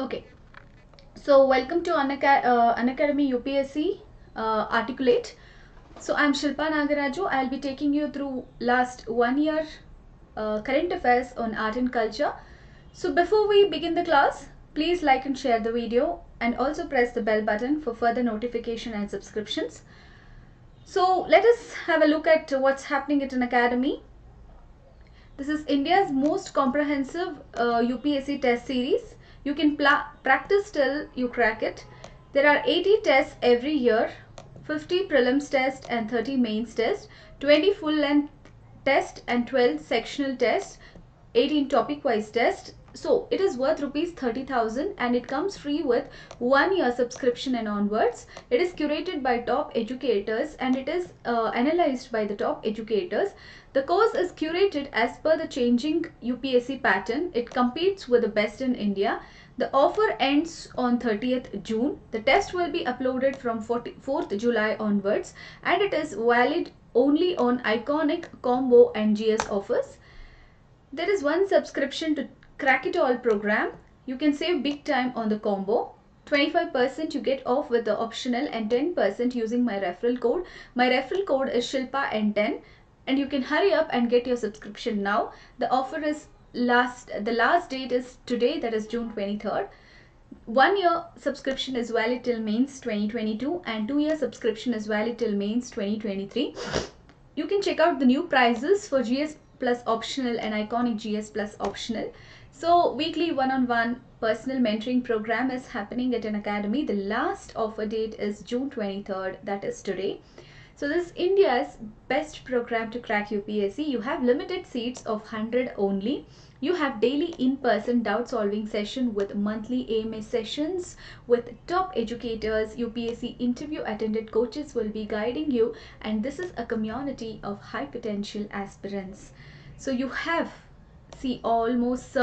Okay, so welcome to Unacademy UPSC Articulate. So I'm Shilpa Nagaraju. I'll be taking you through last 1 year current affairs on art and culture. So before we begin the class, please like and share the video and also press the bell button for further notification and subscriptions. So let us have a look at what's happening at Unacademy. This is India's most comprehensive UPSC test series. You can practice till you crack it. There are 80 tests every year, 50 prelims test and 30 mains test, 20 full length test and 12 sectional tests, 18 topic wise tests. So it is worth rupees 30,000 and it comes free with 1 year subscription and onwards. It is curated by top educators and it is analyzed by the top educators. The course is curated as per the changing UPSC pattern. It competes with the best in India. The offer ends on 30th June. The test will be uploaded from 4th July onwards and it is valid only on Iconic, Combo and GS offers. There is one subscription to Crack It All program. You can save big time on the combo. 25% you get off with the optional and 10% using my referral code. My referral code is Shilpa N10 and you can hurry up and get your subscription now. The offer is the last date is today, that is June 23rd. 1 year subscription is valid till mains 2022 and 2 year subscription is valid till mains 2023. You can check out the new prices for GS Plus optional and Iconic GS Plus optional. So weekly one-on-one personal mentoring program is happening at Unacademy. The last offer date is June 23rd, that is today. So this is India's best program to crack UPSC. You have limited seats of 100 only. You have daily in-person doubt solving session with monthly AMA sessions with top educators. UPSC interview attended coaches will be guiding you and this is a community of high potential aspirants. So you have almost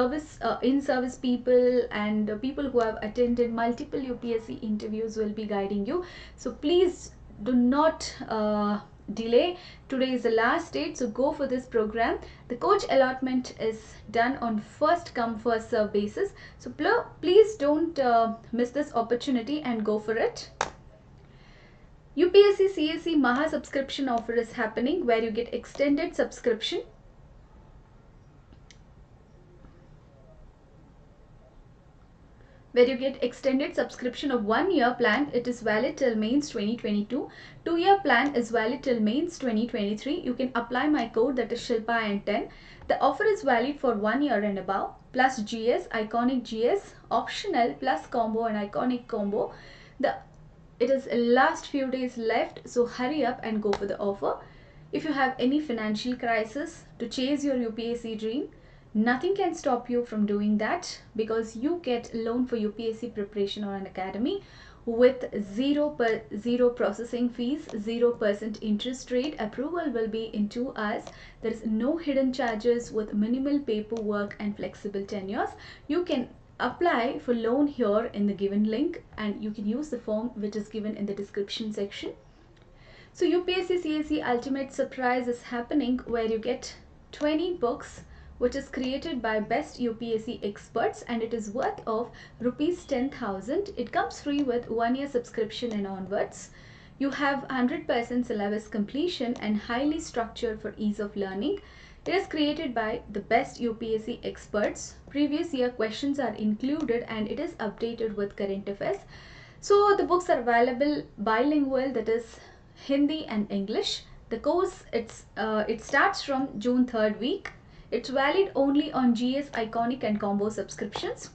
in-service people and people who have attended multiple UPSC interviews will be guiding you. So please do not delay. Today is the last date, so go for this program. The coach allotment is done on first come first serve basis, so please don't miss this opportunity and go for it. UPSC CSE Maha subscription offer is happening where you get extended subscription. Where you get extended subscription of 1 year plan. It is valid till mains 2022. 2 year plan is valid till mains 2023. You can apply my code, that is Shilpa N10. The offer is valid for 1 year and above, plus GS, Iconic GS, optional, plus combo and Iconic combo. It is last few days left, so hurry up and go for the offer. If you have any financial crisis to chase your UPSC dream, nothing can stop you from doing that because you get loan for UPSC preparation on Unacademy with zero processing fees, 0% interest rate. Approval will be in 2 hours. There is no hidden charges with minimal paperwork and flexible tenures. You can apply for loan here in the given link and you can use the form which is given in the description section. So UPSC CSE Ultimate Surprise is happening where you get 20 books which is created by best UPSC experts and it is worth of rupees 10,000. It comes free with 1 year subscription and onwards. You have 100% syllabus completion and highly structured for ease of learning. It is created by the best UPSC experts. Previous year questions are included and it is updated with current affairs. So the books are available bilingual, that is Hindi and English. The course it starts from June 3rd week. It's valid only on GS, Iconic and Combo subscriptions.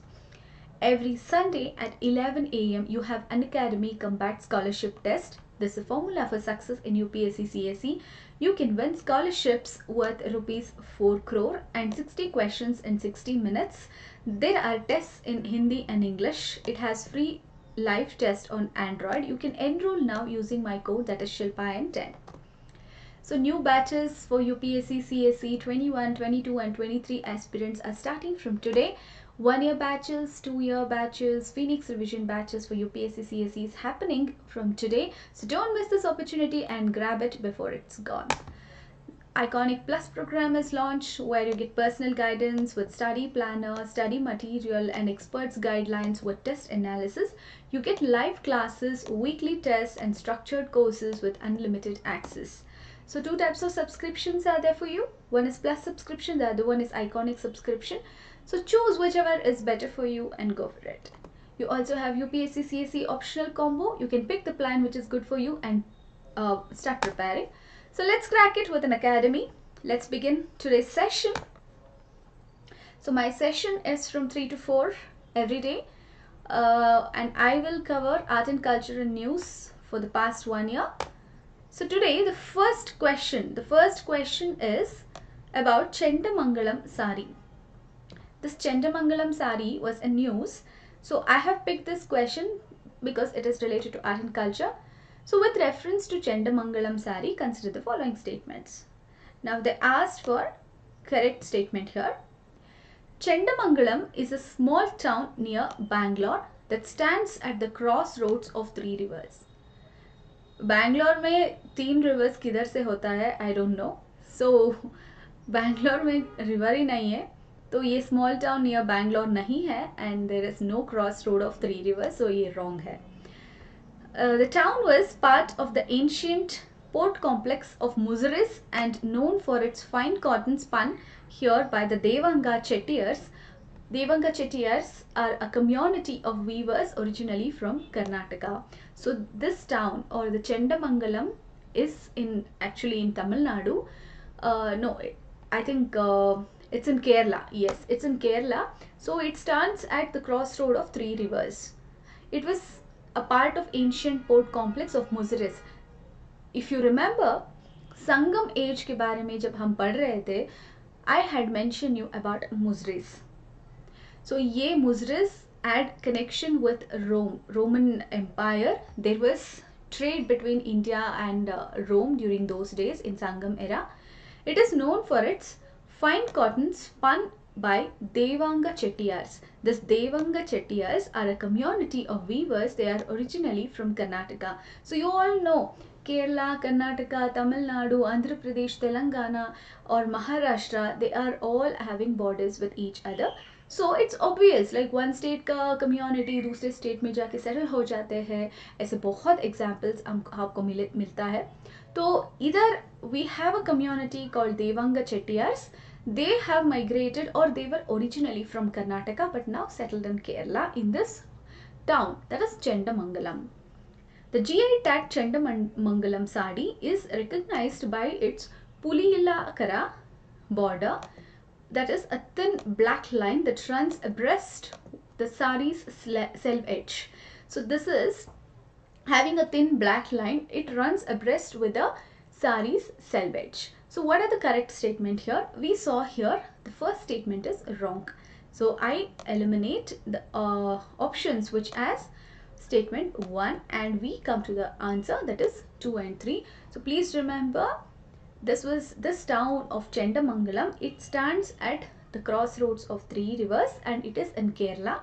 Every Sunday at 11 AM you have Unacademy Combat Scholarship Test. This is a formula for success in UPSC CSE. You can win scholarships worth rupees 4 crore and 60 questions in 60 minutes. There are tests in Hindi and English. It has free live test on Android. You can enroll now using my code, that is Shilpa N10. So new batches for UPSC CSE 21, 22 and 23 aspirants are starting from today. 1 year batches, 2 year batches, Phoenix revision batches for UPSC CSE is happening from today. So don't miss this opportunity and grab it before it's gone. Iconic Plus program is launched, where you get personal guidance with study planner, study material, and experts guidelines with test analysis. You get live classes, weekly tests, and structured courses with unlimited access. So 2 types of subscriptions are there for you. One is Plus subscription, the other one is Iconic subscription. So choose whichever is better for you and go for it. You also have UPSC CSE optional combo. You can pick the plan which is good for you and start preparing. So let's crack it with Unacademy. Let's begin today's session. So my session is from 3 to 4 every day, and I will cover art and culture and news for the past 1 year. So today the first question is about Chendamangalam sari. This Chendamangalam sari was a news. So I have picked this question because it is related to art and culture. So with reference to Chendamangalam sari, consider the following statements. Now they asked for correct statement here. Chendamangalam is a small town near Bangalore that stands at the crossroads of 3 rivers. Bangalore में 3 rivers किधर से होता है? I don't know. So Bangalore में river ही नहीं है, तो ये small town near Bangalore नहीं है, and there is no crossroad of 3 rivers, so ये wrong है. The town was part of the ancient port complex of Muziris and known for its fine cotton spun here by the Devanga Chettiars. Devanga Chettiars are a community of weavers originally from Karnataka. So this town, or the Chendamangalam, is actually in Tamil Nadu. No, I think it's in Kerala. Yes, it's in Kerala. So it stands at the crossroad of 3 rivers. It was a part of ancient port complex of Muziris. If you remember, Sangam age के बारे में जब हम पढ़ रहे थे, I had mentioned you about Muziris. So ये Muziris had connection with Roman Empire. There was trade between India and Rome during those days in Sangam era. It is known for its fine cotton spun by Devanga Chettiars. This Devanga Chettiars are a community of weavers. They are originally from Karnataka. So you all know Kerala, Karnataka, Tamil Nadu, Andhra Pradesh, Telangana or Maharashtra, they are all having borders with each other. So it's obvious, like one state का community दूसरे state में जाके settle हो जाते हैं. ऐसे बहुत examples आपको मिलता है. तो इधर we have a community called Devanga Chettiars. They have migrated, or they were originally from Karnataka but now settled in Kerala in this town, that is Chendamangalam. The GI tag Chendamangalam sari is recognized by its Puliyilakara border, that is a thin black line that runs abreast the sari's self edge. So this is having a thin black line, it runs abreast with the sari's self edge. So what are the correct statement here? We saw here the first statement is wrong. So I eliminate the options which as statement 1 and we come to the answer, that is 2 and 3. So please remember, this town of Chendamangalam. It stands at the crossroads of 3 rivers and it is in Kerala.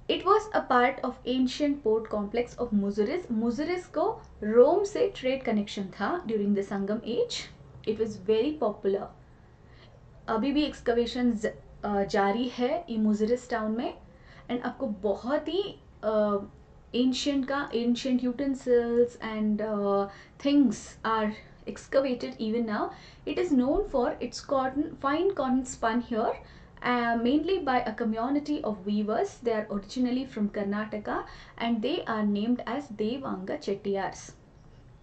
It was a part of ancient port complex of Muziris. Muziris को Rome से trade connection था during the Sangam age. It was very popular. अभी भी excavations जारी है ये Muziris town में, and आपको बहुत ही ancient utensils and things are excavated even now. It is known for its fine cotton spun here, mainly by a community of weavers. They are originally from Karnataka and they are named as Devanga Chettiars.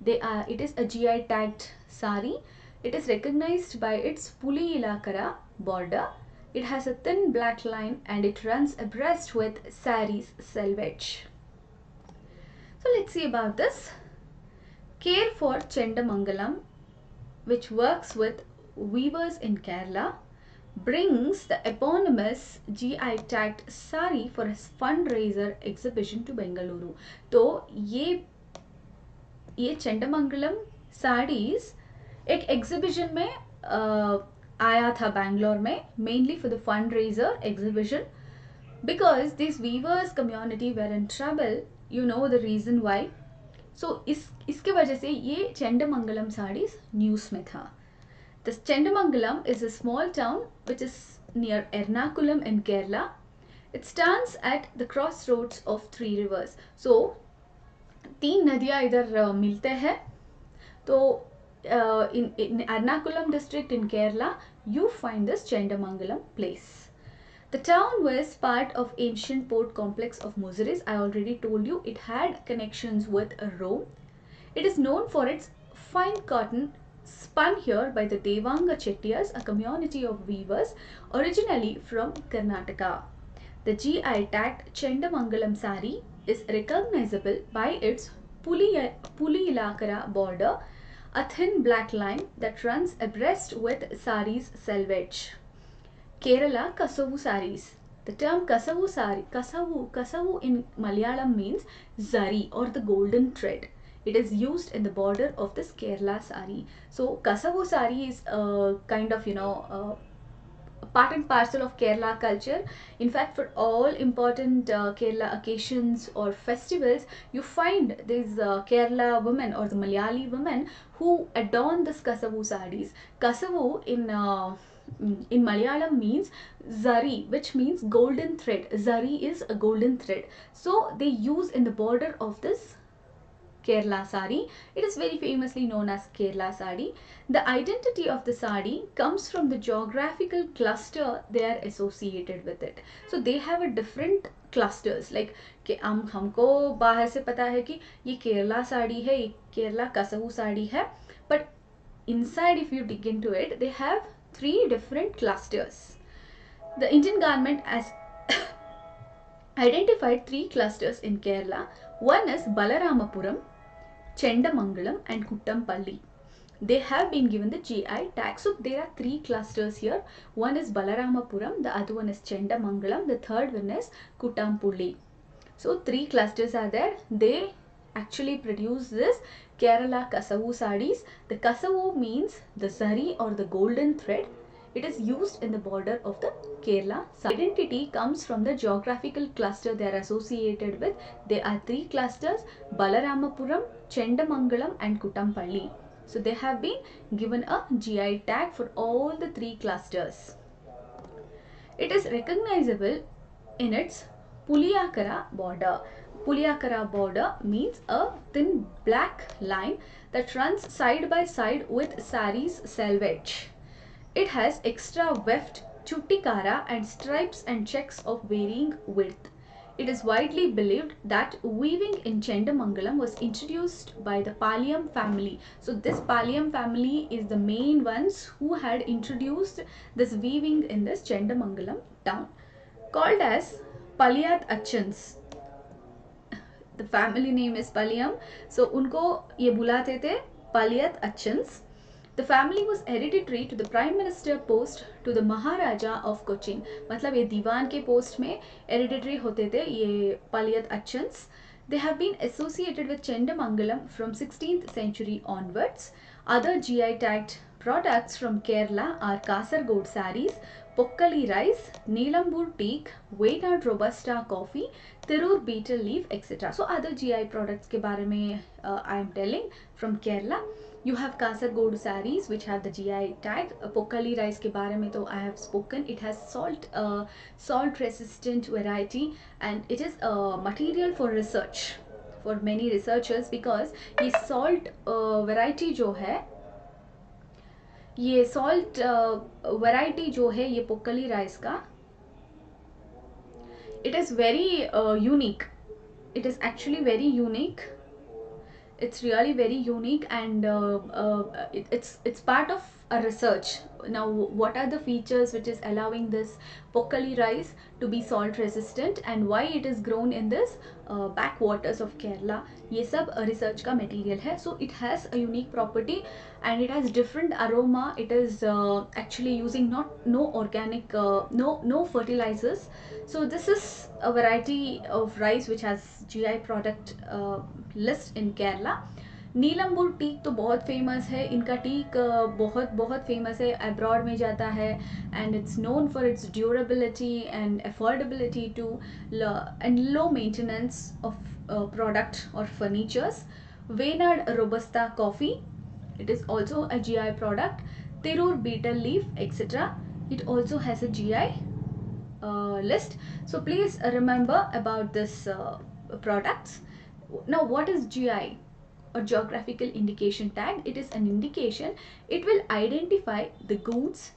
It is a GI tagged sari. It is recognized by its Puliyilakara border. It has a thin black line and it runs abreast with sari's selvage. So let's see about this. Care for Chendamangalam, which works with weavers in Kerala, brings the eponymous GI tagged sari for a fundraiser exhibition to Bengaluru. तो ये Chendamangalam sarees एक exhibition में आया था Bangalore में, mainly for the fundraiser exhibition, because these weavers community were in trouble. You know the reason why. So इसके वजह से ये Chendamangalam sarees news में था. The Chendamangalam is a small town which is near Ernakulam in Kerala. It stands at the crossroads of three rivers. So, तीन नदियाँ इधर मिलते हैं. So, in Ernakulam district in Kerala, you find this Chendamangalam place. The town was part of ancient port complex of Muziris. I already told you it had connections with Rome. It is known for its fine cotton spun here by the Devanga Chettiars, a community of weavers originally from Karnataka. The GI tagged Chendamangalam sari is recognizable by its Puli-Ilakara border, a thin black line that runs abreast with sari's selvage. Kerala Kasavu saris. The term Kasavu in Malayalam means zari or the golden thread. It is used in the border of this Kerala sari. So Kasavu sari is kind of part and parcel of Kerala culture. In fact, for all important Kerala occasions or festivals, you find these Kerala women or the Malayali women who adorn this Kasavu saris. Kasavu in Malayalam means zari, which means golden thread. Zari is a golden thread. So they use in the border of this Kerala sari. It is very famously known as Kerala sari. The identity of the sari comes from the geographical cluster they are associated with it. So they have a different clusters. Like हमको बाहर से पता है कि ये केरला साड़ी है, ये केरला कसवू साड़ी है, but inside if you dig into it, they have three different clusters. The Indian government has identified three clusters in Kerala. One is Balaramapuram, Chendamangalam and Kuttampalli. They have been given the GI tag. So there are three clusters here. One is Balaramapuram, the other one is Chendamangalam, the third one is Kuttampalli. So three clusters are there. They actually produce this Kerala Kasavu sarees. The Kasavu means the zari or the golden thread. It is used in the border of the Kerala. Identity comes from the geographical cluster they are associated with. There are three clusters: Balaramapuram, Chendamangalam and Kuttampalli. So they have been given a GI tag for all the three clusters. It is recognizable in its Puliyakara border. Puliyakara border means a thin black line that runs side by side with sari's selvage. It has extra weft, chuttikara and stripes and checks of varying width. It is widely believed that weaving in Chendamangalam was introduced by the Palyam family. So this Palyam family is the main ones who had introduced this weaving in this Chendamangalam town. Called as Palyat Achans. The family name is Palyam. So unko ye bulate the Palyat Achans. The family was hereditary to the Prime Minister post to the Maharaja of Cochin. मतलब ये दीवान के post में hereditary होते थे ये Palyat Achans. They have been associated with Chendamangalam from 16th century onwards. Other GI tagged products from Kerala are Kasargod saris, Pokkali rice, Neelambur teak, Waynad Robusta coffee, Tirur betel leaf, etc. So other GI products के बारे में I am telling from Kerala. You have Kasargod saris which have the GI tag. Pokkali rice के बारे में तो I have spoken. It has salt resistant variety and it is a material for research for many researchers because ये salt variety जो है ये salt variety जो है ये पोक्कली राइस का it is very unique. It is actually very unique. It's really very unique and it's part of a research. Now what are the features which is allowing this pokkali rice to be salt resistant and why it is grown in this backwaters of Kerala, ये सब research का material है. So it has a unique property and it has different aroma. It is actually using no organic no fertilizers. So this is a variety of rice which has GI product list in Kerala. Nilambur teak तो बहुत famous है. इनका teak बहुत famous है, abroad में जाता है and it's known for its durability and affordability to and low maintenance of product or furnitures. Waynad Robusta coffee, it is also a GI product. Tirur betel leaf, etc. It also has a GI list. So please remember about this products. Now, what is GI or geographical indication tag? It is an indication. It will identify the goods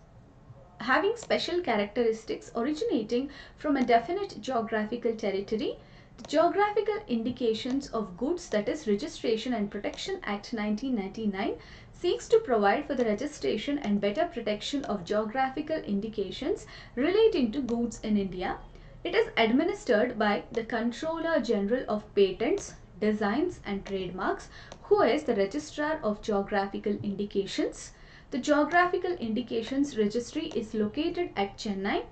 having special characteristics originating from a definite geographical territory. The Geographical Indications of Goods, that is Registration and Protection Act 1999, seeks to provide for the registration and better protection of geographical indications relating to goods in India. It is administered by the Controller General of Patents, Designs and Trademarks, who is the Registrar of Geographical Indications. The Geographical Indications Registry is located at Chennai.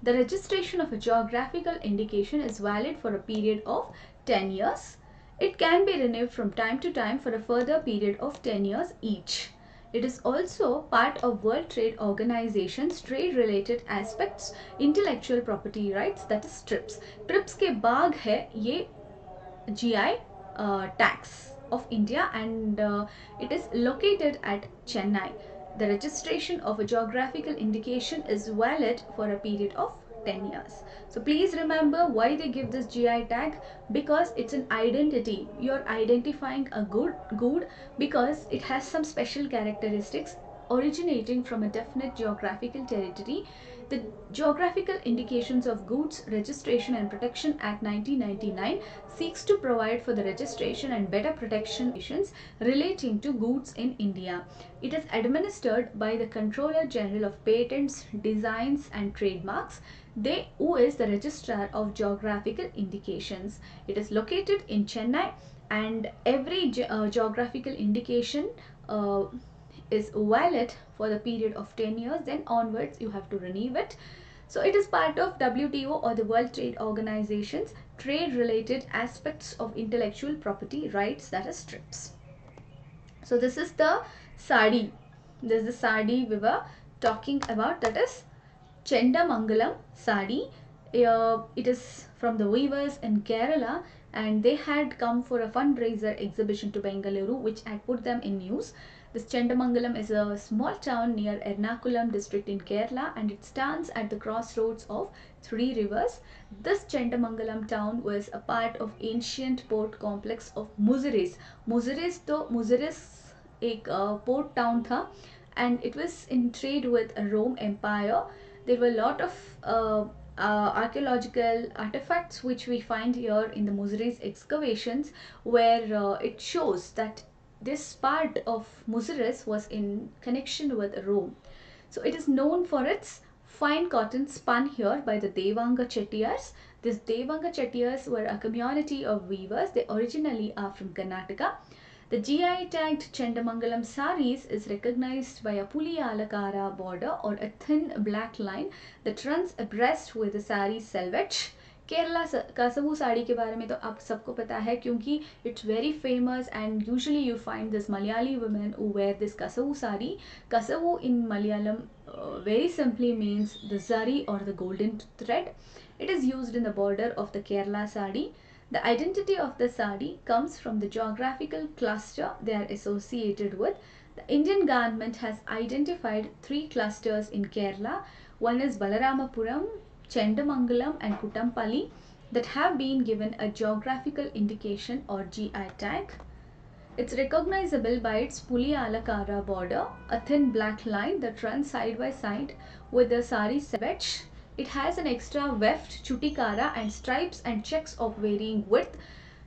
The registration of a geographical indication is valid for a period of 10 years. It can be renewed from time to time for a further period of 10 years each. It is also part of World Trade Organization's trade-related aspects, intellectual property rights, that is TRIPS. TRIPS के बाद है ये GI tax of India, and it is located at Chennai. The registration of a geographical indication is valid for a period of 10 years. So please remember why they give this GI tag, because it's an identity. You're identifying a good because it has some special characteristics originating from a definite geographical territory. The Geographical Indications of Goods, Registration and Protection Act 1999 seeks to provide for the registration and better protection relating to goods in India. It is administered by the Controller General of Patents, Designs and Trademarks, who is the Registrar of Geographical Indications. It is located in Chennai, and every geographical indication is valid for the period of 10 years. Then onwards you have to renew it. So it is part of WTO, or the World Trade Organization's trade related aspects of intellectual property rights, that is TRIPS. So this is the sari. This is the sari we were talking about, that is Chendamangalam sari. It is from the weavers in Kerala, and they had come for a fundraiser exhibition to Bengaluru, which had put them in news. This Chendamangalam is a small town near Ernakulam district in Kerala, and it stands at the crossroads of three rivers. This Chendamangalam town was a part of ancient port complex of Muziris. Muziris एक port town था, and it was in trade with Rome Empire. There were a lot of archaeological artifacts which we find here in the Muziris excavations, where it shows that this part of Muziris was in connection with Rome. So it is known for its fine cotton spun here by the Devanga Chettiars. These Devanga Chettiars were a community of weavers. They originally are from Karnataka. The GI tagged Chendamangalam saris is recognized by a puli alakara border, or a thin black line that runs abreast with the sari selvage. Kerala कसवू sari के बारे में तो आप सबको पता है, क्योंकि it's very famous, and usually you find this Malayali women who wear this kasavu sari. Kasavu in Malayalam very simply means the zari or the golden thread. It is used in the border of the Kerala sari. The identity of the sari comes from the geographical cluster they are associated with. The Indian government has identified three clusters in Kerala. One is Balaramapuram, Chendamangalam and Kutampally, that have been given a geographical indication or GI tag. It's recognizable by its Puli Alakara border, a thin black line that runs side by side with the sari selvage. It has an extra weft, chutikara and stripes and checks of varying width.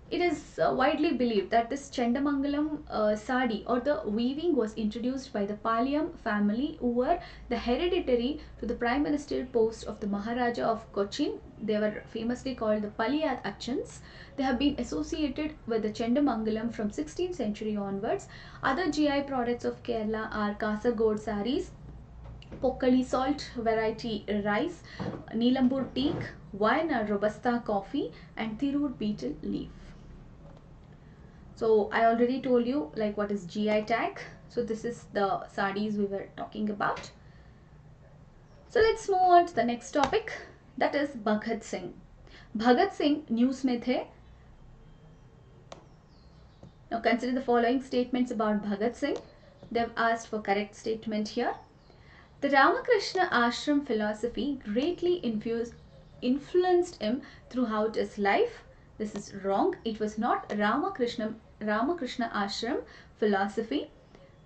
It is widely believed that this Chendamangalam sari or the weaving was introduced by the Palyam family, who were the hereditary to the prime ministerial post of the Maharaja of Cochin. They were famously called the Paliyat Achans. They have been associated with the Chendamangalam from 16th century onwards. Other GI products of Kerala are Kasargod saris, Pokkali salt variety rice, Neelambur teak, Wine Robusta coffee, and Tirur betel leaf. So I already told you like what is GI tag. So this is the sarees we were talking about. So let's move on to the next topic, that is Bhagat Singh. Bhagat Singh news mein the. Now consider the following statements about Bhagat Singh. They've asked for correct statement here. The Ramakrishna ashram philosophy greatly influenced him throughout his life. This is wrong. It was not Ramakrishna ashram philosophy.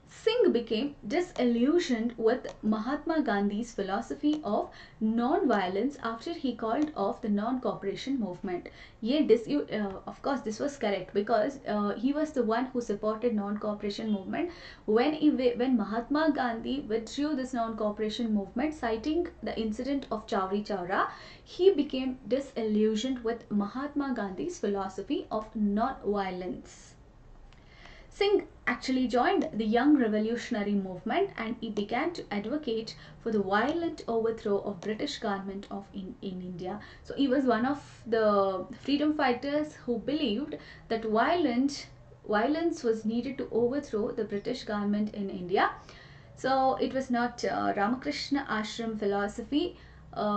Singh became disillusioned with Mahatma Gandhi's philosophy of non-violence after he called off the non-cooperation movement. Of course, this was correct because he was the one who supported non-cooperation movement. When Mahatma Gandhi withdrew this non-cooperation movement, citing the incident of Chowri Chowra, he became disillusioned with Mahatma Gandhi's philosophy of non-violence. Singh actually joined the Young Revolutionary Movement and he began to advocate for the violent overthrow of British government in India. So he was one of the freedom fighters who believed that violence was needed to overthrow the British government in India. So it was not Ramakrishna ashram philosophy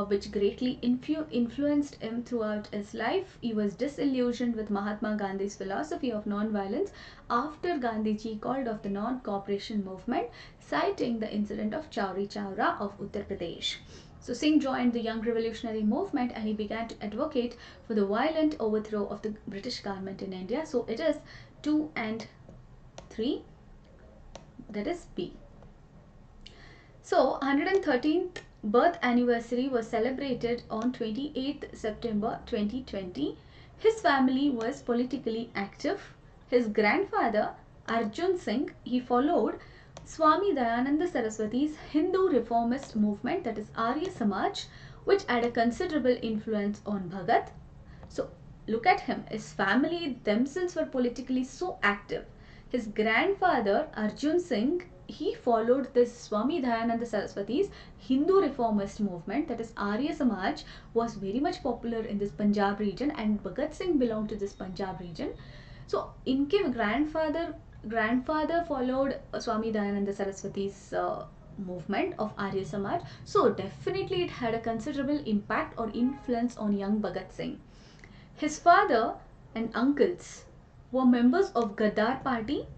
which greatly influenced him throughout his life. He was disillusioned with Mahatma Gandhi's philosophy of non-violence after Gandhiji called off the non-cooperation movement, citing the incident of Chowri Chowra of Uttar Pradesh. So Singh joined the Young Revolutionary Movement and he began to advocate for the violent overthrow of the British government in India. So it is 2 and 3, that is B. So 113th birth anniversary was celebrated on 28th September 2020. His family was politically active. His grandfather Arjun Singh, he followed Swami Dayananda Saraswati's Hindu reformist movement, that is Arya Samaj, which had a considerable influence on Bhagat. So look at him, his family themselves were politically so active. His grandfather Arjun Singh, he followed this Swami Dayananda Saraswati's Hindu reformist movement, that is Arya Samaj, was very much popular in this Punjab region and Bhagat Singh belonged to this Punjab region. So inke grandfather followed Swami Dayananda Saraswati's movement of Arya Samaj. So definitely it had a considerable impact or influence on young Bhagat Singh. His father and uncles were members of Gaddar party.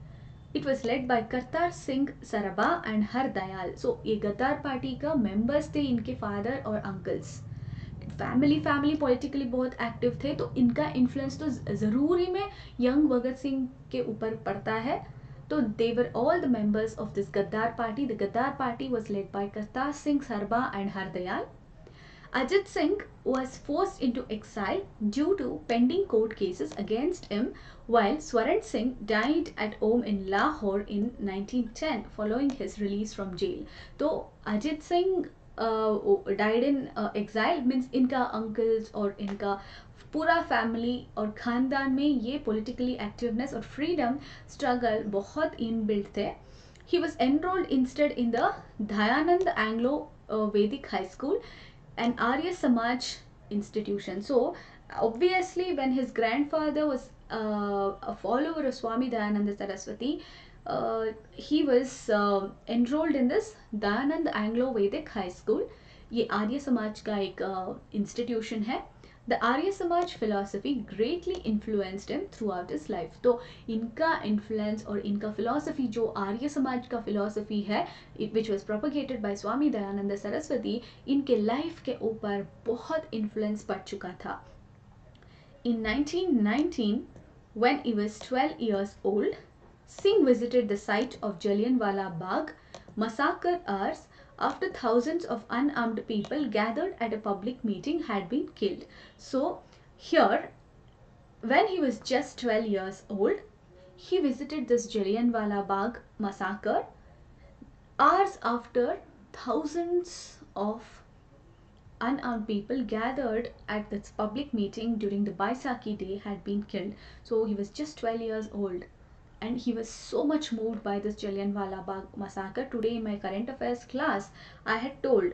It was led by Kartar Singh Saraba and Har Dayal. So ये गद्दार party का members थे इनके father और uncles. Family politically बहुत active थे, तो इनका इन्फ्लुएंस तो ज़रूरी में यंग भगत सिंह के ऊपर पड़ता है. तो they were all the members of this Gaddar party. The Gaddar party was led by Kartar Singh Saraba and Har Dayal. Ajit Singh was forced into exile due to pending court cases against him, while Swaran Singh died at home in Lahore in 1910 following his release from jail. So Ajit Singh died in exile, means इनका uncles और इनका पूरा family और खानदान में ये politically activeness और freedom struggle बहुत inbuilt थे. He was enrolled instead in the Dayanand Anglo Vedic High School, an Arya Samaj institution. So obviously when his grandfather was a follower of Swami Dayananda Saraswati, he was enrolled in this Dayanand Anglo Vedic High School. ये आर्य समाज का एक institution है. The Arya Samaj philosophy greatly influenced him throughout his life. तो इनका influence और इनका philosophy जो आर्य समाज का philosophy है, which was propagated by Swami Dayananda Saraswati, इनके life के ऊपर बहुत influence पड़ चुका था. In 1919, when he was 12 years old, Singh visited the site of Jallianwala Bagh massacre hours after thousands of unarmed people gathered at a public meeting had been killed. So here, when he was just 12 years old, he visited this Jallianwala Bagh massacre hours after thousands of unarmed people gathered at this public meeting during the Baisakhi day had been killed. So he was just 12 years old. And he was so much moved by this Jallianwala Bagh massacre. Today in my current affairs class, I had told.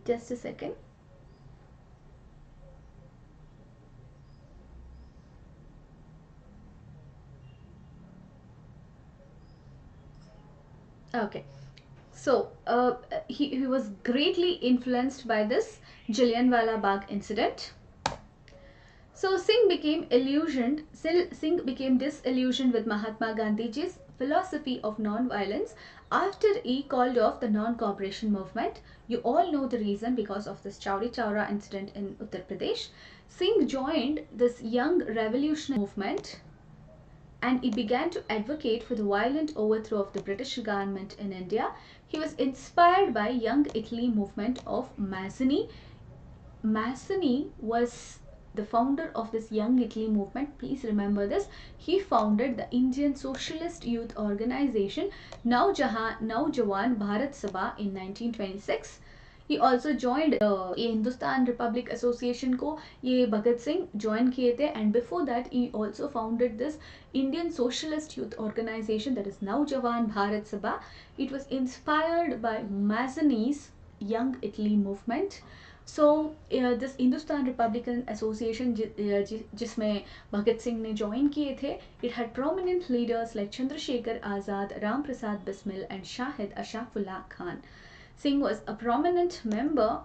Just a second. Okay. So he was greatly influenced by this Jallianwala Bagh incident. So Singh became disillusioned with Mahatma Gandhiji's philosophy of non-violence after he called off the non-cooperation movement. You all know the reason, because of this Chowri Chowra incident in Uttar Pradesh. Singh joined this young revolutionary movement and he began to advocate for the violent overthrow of the British government in India. He was inspired by Young Italy movement of Mazzini. Mazzini was the founder of this Young Italy movement. Please remember this. He founded the Indian Socialist Youth Organization Naujawan Bharat Sabha in 1926. He also joined Hindustan Republic Association को ये Bhagat Singh join किए थे, and before that he also founded this Indian Socialist Youth Organization, that is Naujawan Bharat Sabha. It was inspired by Mazzini's Young Italy movement. So this Hindustan Republican Association जिसमें भगत सिंह ने join किए थे, it had prominent leaders like Chandrasekhar Azad, Ram Prasad Bismil and Shahid Ashafullah Khan. Singh was a prominent member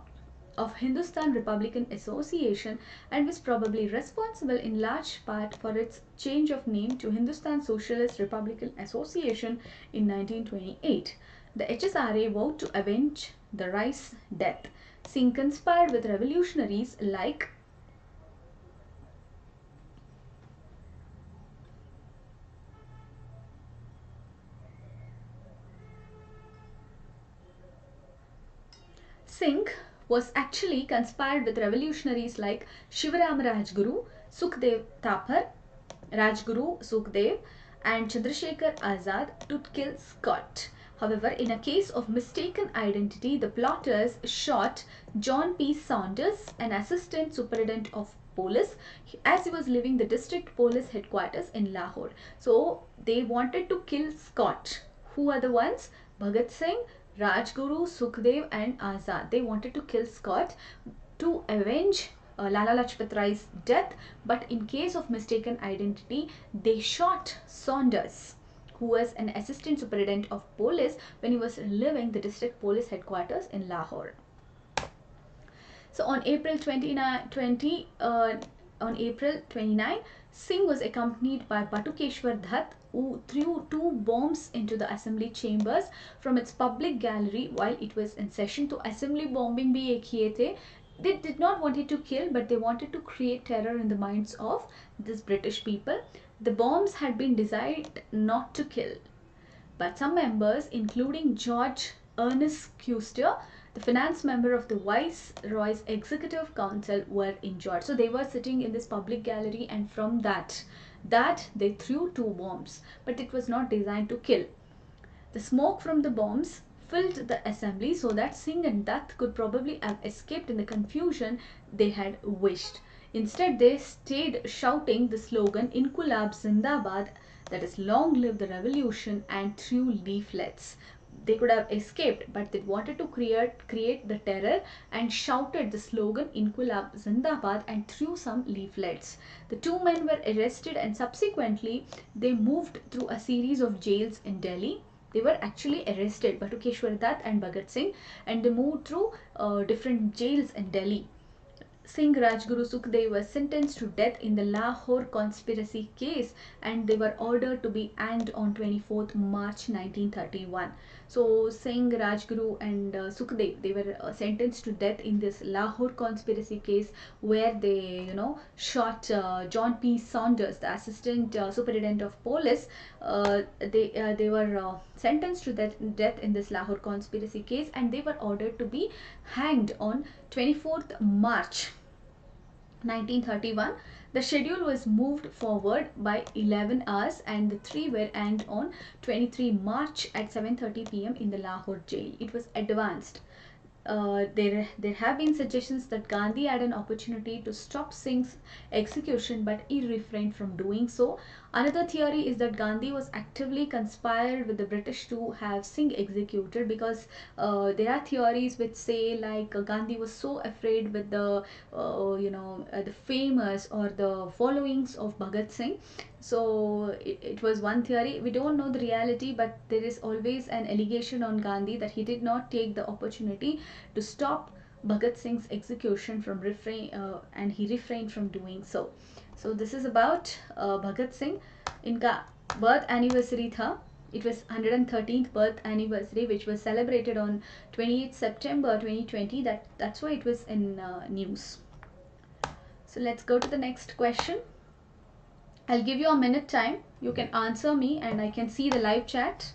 of Hindustan Republican Association and was probably responsible in large part for its change of name to Hindustan Socialist Republican Association in 1928. The HSRA vowed to avenge the Rice death. Singh conspired with revolutionaries like Singh was actually conspired with revolutionaries like Shivaram Rajguru, Sukhdev Thapar, Rajguru Sukhdev and Chandrasekhar Azad to kill Scott. However, in a case of mistaken identity, the plotters shot John P. Saunders, an assistant superintendent of police, as he was leaving the district police headquarters in Lahore. So they wanted to kill Scott. Who are the ones? Bhagat Singh, Rajguru, Sukhdev and Azad. They wanted to kill Scott to avenge Lala Lajpat Rai's death, but in case of mistaken identity, they shot Saunders, who was an assistant superintendent of police when he was leaving the district police headquarters in Lahore. So on April 29, Singh was accompanied by Batukeshwar Dutt, who threw 2 bombs into the assembly chambers from its public gallery while it was in session. So assembly bombing bhi ek kiye the. They did not want it to kill, but they wanted to create terror in the minds of these British people. The bombs had been designed not to kill, but some members, including George Ernest Custer, the finance member of the Viceroy's Executive Council, were injured. So they were sitting in this public gallery, and from that they threw 2 bombs, but it was not designed to kill. The smoke from the bombs filled the assembly so that Singh and Dutt could probably have escaped in the confusion they had wished. Instead, they stayed shouting the slogan Inqulab Zindabad, that is long live the revolution, and threw leaflets. They could have escaped, but they wanted to create the terror and shouted the slogan Inqulab Zindabad and threw some leaflets. The 2 men were arrested and subsequently they moved through a series of jails in Delhi. They were actually arrested, Batukeshwar Dutt and Bhagat Singh, and they moved through different jails in Delhi. Singh, Rajguru, Sukhdev were sentenced to death in the Lahore conspiracy case, and they were ordered to be hanged on 24th March 1931. So Singh, Rajguru and Sukhdev, they were sentenced to death in this Lahore conspiracy case where they shot John P. Saunders, the assistant superintendent of police. They were sentenced to death in this Lahore conspiracy case, and they were ordered to be hanged on 24th March 1931. The schedule was moved forward by 11 hours and the 3 were hanged on 23 March at 7:30 p.m. in the Lahore jail. It was advanced. there have been suggestions that Gandhi had an opportunity to stop Singh's execution, but he refrained from doing so. Another theory is that Gandhi was actively conspired with the British to have Singh executed, because there are theories which say like Gandhi was so afraid with the the famous or the followings of Bhagat Singh. So it was one theory. We don't know the reality, but there is always an allegation on Gandhi that he did not take the opportunity to stop Bhagat Singh's execution from and he refrained from doing so. So this is about Bhagat Singh. इनका birth anniversary था. It was 113th birth anniversary, which was celebrated on 28th September 2020. That's why it was in news. So let's go to the next question. I'll give you a minute time. You can answer me and I can see the live chat.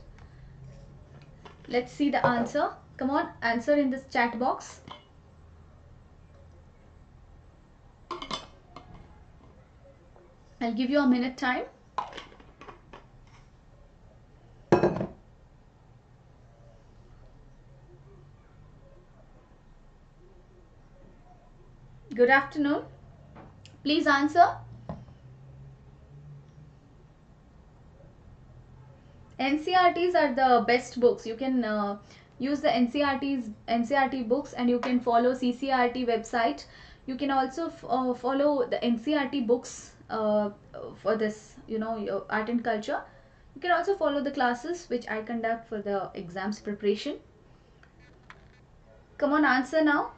Let's see the answer. Come on, answer in this chat box. I'll give you a minute time. Good afternoon. Please answer. NCRTs are the best books. You can use the NCRT books, and you can follow CCRT website. You can also follow the NCRT books for this, your art and culture. You can also follow the classes which I conduct for the exams preparation. Come on, answer now.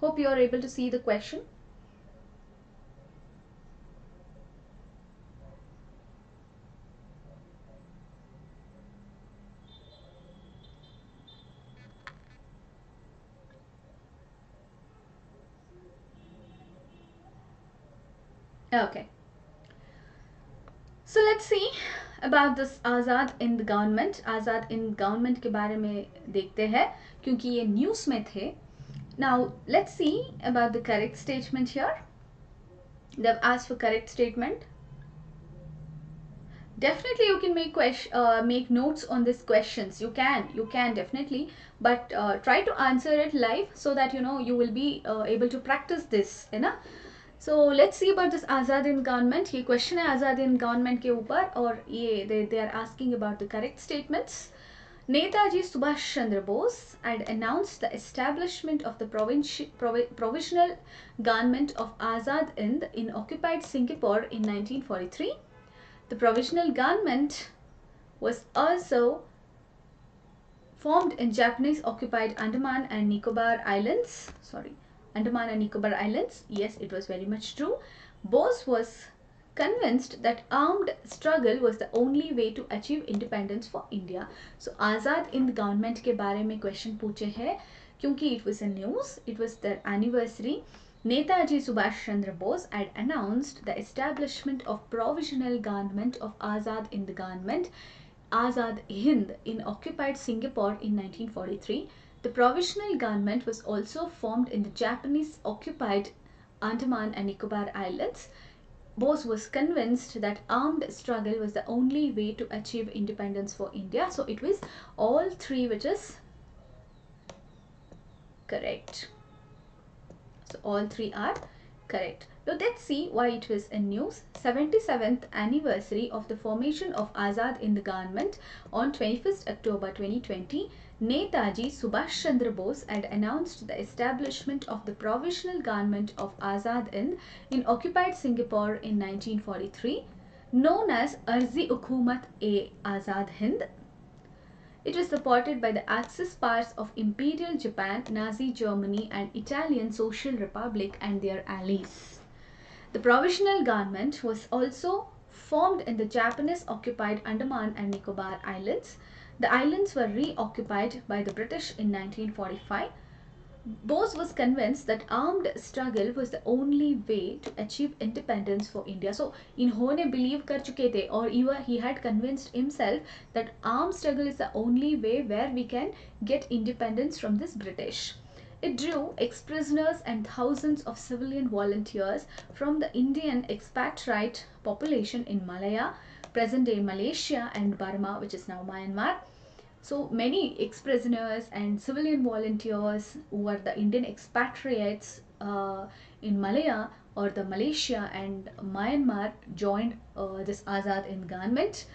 Hope you are able to see the question. Okay. So let's see about this Azad Hind government. Azad Hind government के बारे में देखते हैं क्योंकि ये news में थे. Now let's see about the correct statement here. They've asked for correct statement. Definitely you can make notes on these questions. You can definitely, but try to answer it live so that you will be able to practice this, So let's see about this Azad Hind government. ये question है Azad Hind government के ऊपर, और ये they are asking about the correct statements. Netaji Subhash Chandra Bose had announced the establishment of the provisional government of Azad Hind in occupied Singapore in 1943. The provisional government was also formed in Japanese occupied Andaman and Nicobar Islands. Andaman and Nicobar Islands. Yes, it was very much true. Bose was convinced that armed struggle was the only way to achieve independence for India. So Azad Hind government के बारे में question पूछे हैं क्योंकि it was a news, it was their anniversary. Netaji Subhash Chandra Bose had announced the establishment of provisional government of Azad Hind government, Azad Hind, in occupied Singapore in 1943. The provisional government was also formed in the Japanese occupied Andaman and Nicobar Islands. Bose was convinced that armed struggle was the only way to achieve independence for India. So it was all three which is correct. So all three are correct. Now let's see why it was in news. 77th anniversary of the formation of Azad Hind government on 21st October 2020. Netaji Subhash Chandra Bose had announced the establishment of the provisional government of Azad Hind in occupied Singapore in 1943, known as Arzi-Hukumat-e-Azad Hind. It was supported by the Axis powers of Imperial Japan, Nazi Germany, and Italian Social Republic and their allies. The provisional government was also formed in the Japanese occupied Andaman and Nicobar Islands. The islands were reoccupied by the British in 1945. Bose was convinced that armed struggle was the only way to achieve independence for India. So इन्होंने believe कर चुके थे, और he had convinced himself that armed struggle is the only way where we can get independence from this British. It drew ex-prisoners and thousands of civilian volunteers from the Indian expatriate population in Malaya, present-day Malaysia and Burma, which is now Myanmar. So many ex-prisoners and civilian volunteers who were the Indian expatriates in Malaya or the Malaysia and Myanmar joined this Azad Hind government.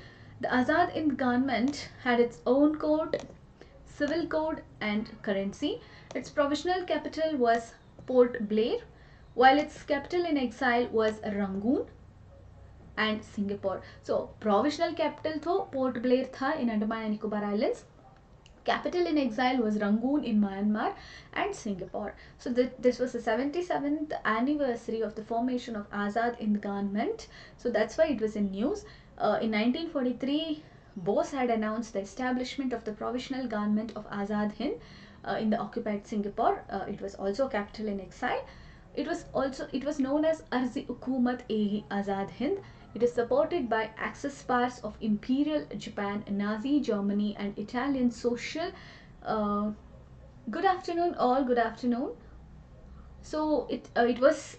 The Azad Hind government had its own code, civil code and currency. Its provisional capital was Port Blair, while its capital in exile was Rangoon and Singapore. So provisional capital tho Port Blair tha in Andaman and Nicobar Islands. Capital in exile was Rangoon in Myanmar and Singapore. So this was the 77th anniversary of the formation of Azad Hind government. So that's why it was in news. In 1943, Bose had announced the establishment of the provisional government of Azad Hind in the occupied Singapore. It was also capital in exile. It was known as Arzi Hukumat e Azad Hind. It is supported by Axis powers of Imperial Japan, Nazi Germany and Italian social. Good afternoon all, good afternoon. So it was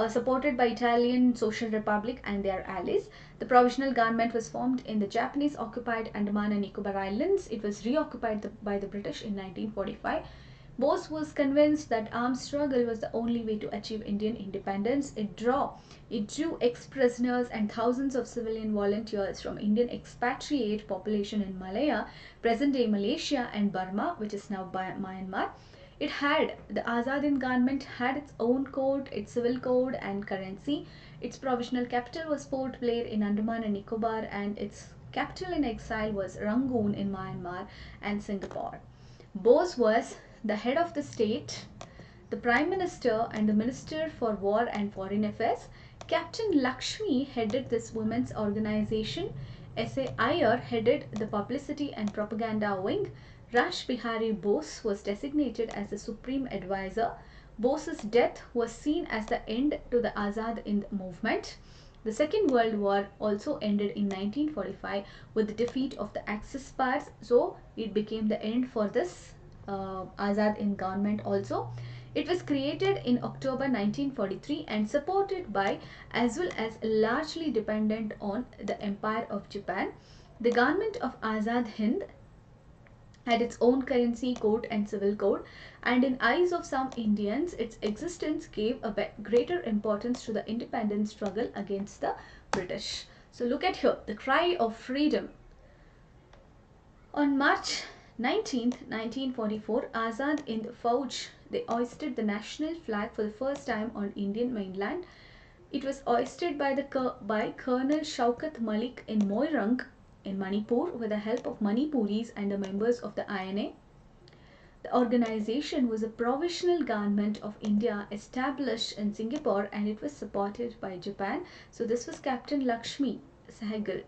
supported by Italian Social Republic and their allies. The provisional government was formed in the Japanese occupied Andaman and Nicobar Islands. It was reoccupied by the British in 1945. Bose was convinced that armed struggle was the only way to achieve Indian independence. It drew ex-prisoners and thousands of civilian volunteers from Indian expatriate population in Malaya, present-day Malaysia and Burma, which is now Myanmar. The Azad Hind government had its own code, its civil code and currency. Its provisional capital was Port Blair in Andaman and Nicobar, and its capital in exile was Rangoon in Myanmar and Singapore. Bose was the head of the state, the Prime Minister and the Minister for War and Foreign Affairs. Captain Lakshmi headed this women's organization. S.A. Iyer headed the publicity and propaganda wing. Rash Bihari Bose was designated as the supreme advisor. Bose's death was seen as the end to the Azad Hind movement. The Second World War also ended in 1945 with the defeat of the Axis powers. So it became the end for this Azad Hind government also. It was created in October 1943 and supported by as well as largely dependent on the Empire of Japan. The government of Azad Hind had its own currency, code and civil code, and in eyes of some Indians, its existence gave a greater importance to the independence struggle against the British. So look at here, the cry of freedom. On March 19th, 1944, Azad Hind Fauj, they hoisted the national flag for the first time on Indian mainland. It was hoisted by Colonel Shaukat Malik in Moirang in Manipur with the help of Manipuris and the members of the INA. The organization was a provisional government of India established in Singapore, and it was supported by Japan. So this was Captain Lakshmi Sehgal.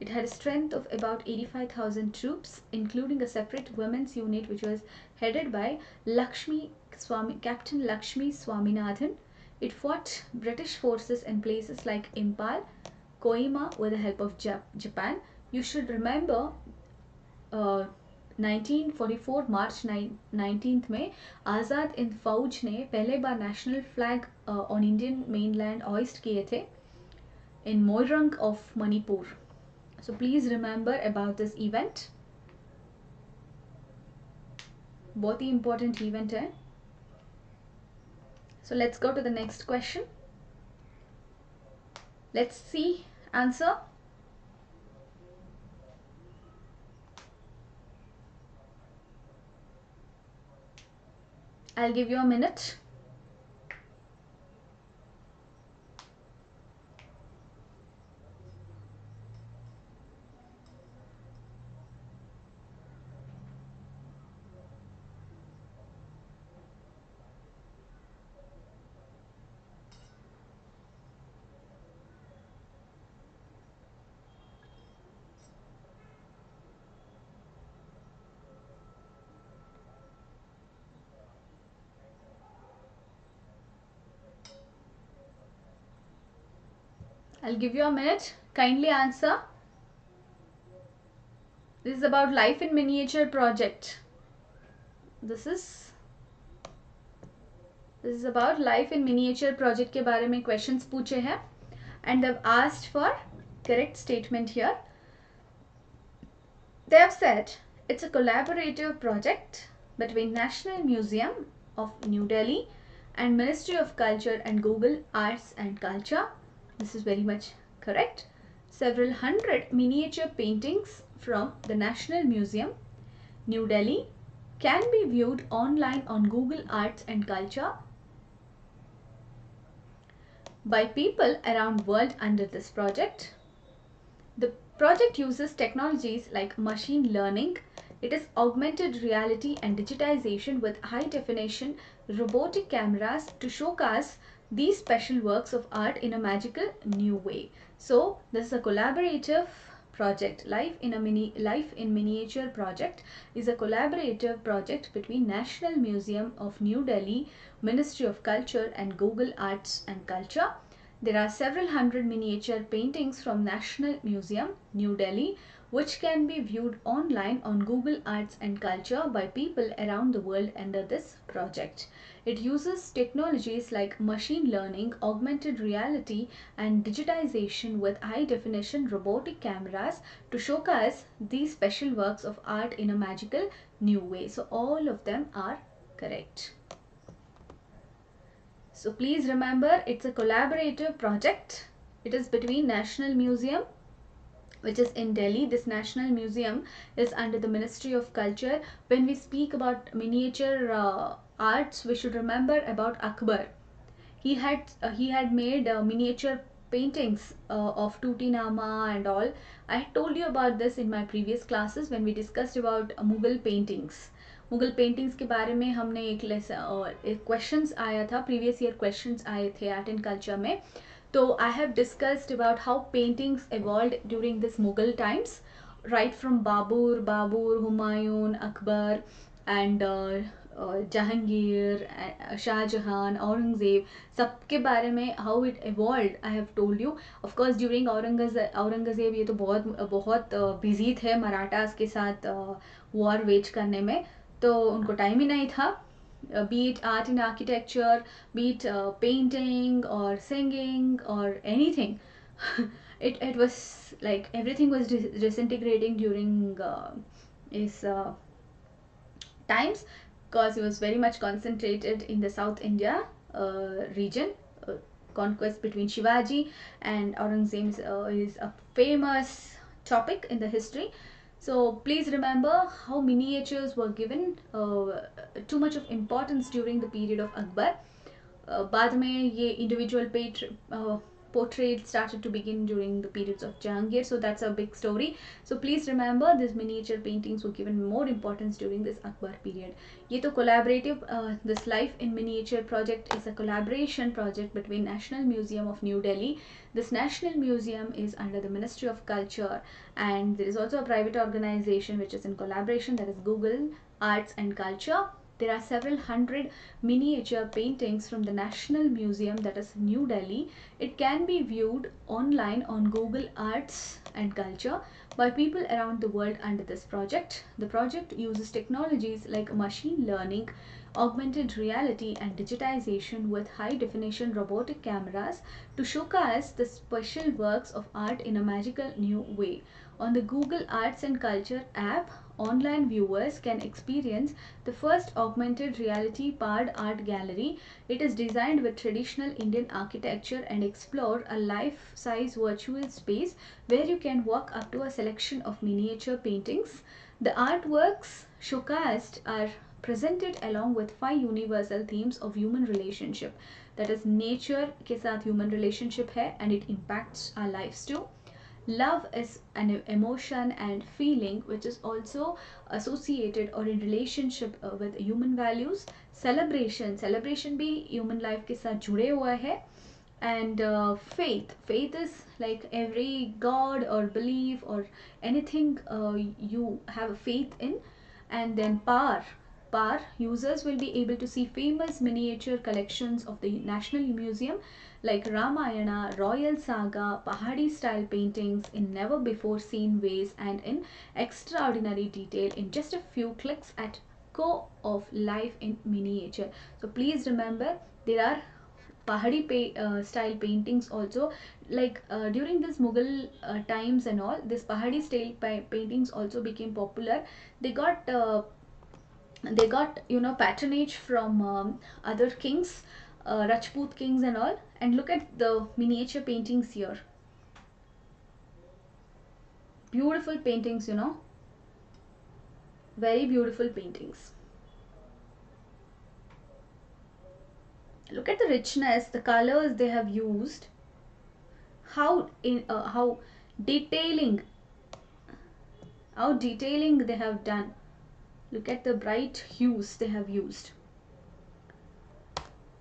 It had a strength of about 85,000 troops, including a separate women's unit which was headed by Captain Lakshmi Swaminathan. It fought British forces in places like Impal, Koima with the help of Japan. You should remember 1944 March 19th में आज़ाद हिंद फौज ने पहले बार national flag on Indian mainland hoist किए थे in Moirang of Manipur. So please remember about this event. बहुत ही important event है. So let's go to the next question. Let's see answer. I'll give you a minute. I'll give you a minute. Kindly answer. This is about life in miniature project. This is about life in miniature project के बारे में questions पूछे हैं, and they've asked for correct statement here. They have said it's a collaborative project between National Museum of New Delhi and Ministry of Culture and Google Arts and Culture. This is very much correct. Several hundred miniature paintings from the National Museum, New Delhi, can be viewed online on Google Arts and Culture by people around the world under this project. The project uses technologies like machine learning. It is augmented reality and digitization with high definition robotic cameras to showcase these special works of art in a magical new way. So this is a collaborative project. Life in Miniature project is a collaborative project between National Museum of New Delhi, Ministry of Culture and Google Arts and Culture. There are several hundred miniature paintings from National Museum, New Delhi, which can be viewed online on Google Arts and Culture by people around the world under this project. It uses technologies like machine learning, augmented reality, and digitization with high-definition robotic cameras to showcase these special works of art in a magical new way. So all of them are correct. So please remember, it's a collaborative project. It is between National Museum, which is in Delhi. This National Museum is under the Ministry of Culture. When we speak about miniature arts, we should remember about Akbar. He had made miniature paintings of Tutinama and all. I had told you about this in my previous classes when we discussed about Mughal paintings. Mughal paintings के बारे में हमने एक questions आया था, previous year questions आए थे art and culture में. तो I have discussed about how paintings evolved during this Mughal times, right from Babur, Humayun, Akbar and Jahangir, Shahjahan, Aurangzeb, सबके बारे में how it evolved I have told you. Of course during Aurangzeb ये तो बहुत busy थे मराठास के साथ war veg करने में, तो उनको टाइम ही नहीं था. Be it art and architecture, be it painting or singing or anything. it was like everything was disintegrating during his times, because he was very much concentrated in the South India region. Conquest between Shivaji and Aurangzeb is a famous topic in the history. So please remember how miniatures were given too much of importance during the period of Akbar. बाद में ये individual portrait started to begin during the periods of Jahangir, so that's a big story. So please remember these miniature paintings were given more importance during this Akbar period. ये तो collaborative, this Life in Miniature project is a collaboration project between National Museum of New Delhi. This National Museum is under the Ministry of Culture, and there is also a private organization which is in collaboration, that is Google Arts and Culture. There are several hundred miniature paintings from the National Museum, that is New Delhi. It can be viewed online on Google Arts and Culture by people around the world under this project. The project uses technologies like machine learning, augmented reality and digitization with high definition robotic cameras to showcase the special works of art in a magical new way. On the Google Arts and Culture app, online viewers can experience the first augmented reality powered art gallery. It is designed with traditional Indian architecture and explore a life-size virtual space where you can walk up to a selection of miniature paintings. The artworks showcased are presented along with 5 universal themes of human relationship, that is nature के साथ human relationship है and it impacts our lives too. Love is an emotion and feeling which is also associated or in relationship with human values. Celebration भी human life के साथ जुड़े हुआ है. And faith is like every god or belief or anything you have faith in. And then power, users will be able to see famous miniature collections of the National Museum like Ramayana, Royal Saga, Pahadi style paintings in never before seen ways and in extraordinary detail in just a few clicks at Go of Life in Miniature. So please remember, there are style paintings also, like during this Mughal times and all, this Pahadi style paintings also became popular. They got patronage from other kings, Rajput kings and all. And look at the miniature paintings here, beautiful paintings, very beautiful paintings. Look at the richness, the colors they have used, how detailing how detailing they have done. Look at the bright hues they have used.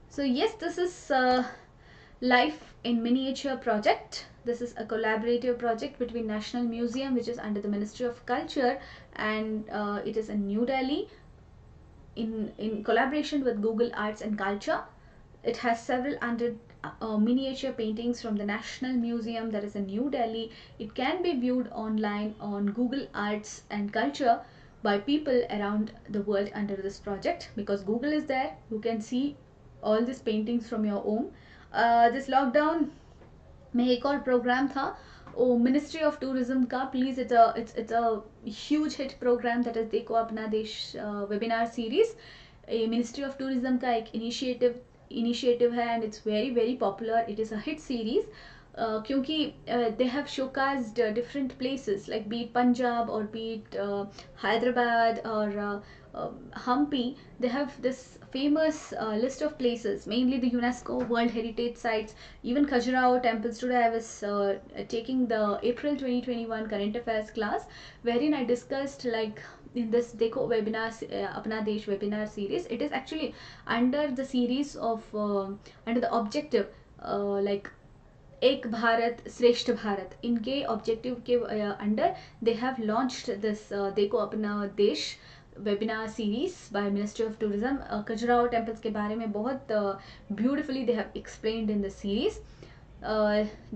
So yes, this is Life in Miniature project. This is a collaborative project between National Museum, which is under the Ministry of Culture, and it is in New Delhi, in collaboration with Google Arts and Culture. It has several hundred miniature paintings from the National Museum that is in New Delhi. It can be viewed online on Google Arts and Culture by people around the world under this project, because Google is there. You can see all these paintings from your home. This lockdown में एक और programme था वो ministry of tourism का. Please it's a huge hit program, that is Dekho Apna Desh webinar series. Ministry of tourism का एक initiative है, and it's very very popular. It is a hit series क्योंकि they have showcased different places like beat Punjab और beat Hyderabad और Hampi. They have this famous list of places, mainly the UNESCO World Heritage Sites, even Khajuraho temples. Today I was taking the April 2021 current affairs class, wherein I discussed, like, in this Dekho webinar, Apna Desh webinar series. It is actually under the series of under the objective like एक भारत श्रेष्ठ भारत. इनके objective के under they have launched this देखो Apna Desh webinar series by ministry of tourism. Khajuraho temples के बारे में बहुत beautifully they have explained in the series.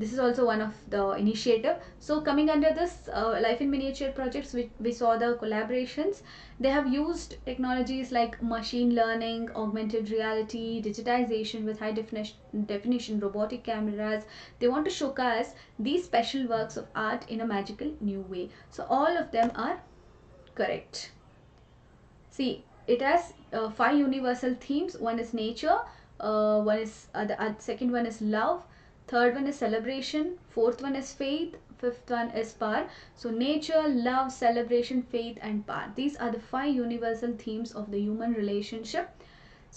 This is also one of the initiative. So coming under this Life in Miniature projects, we saw the collaborations. They have used technologies like machine learning, augmented reality, digitization with high definition robotic cameras. They want to showcase these special works of art in a magical new way. So all of them are correct. See, it has 5 universal themes. One is nature, one is the second one is love, third one is celebration, fourth one is faith, fifth one is power. So nature, love, celebration, faith and power. These are the 5 universal themes of the human relationship.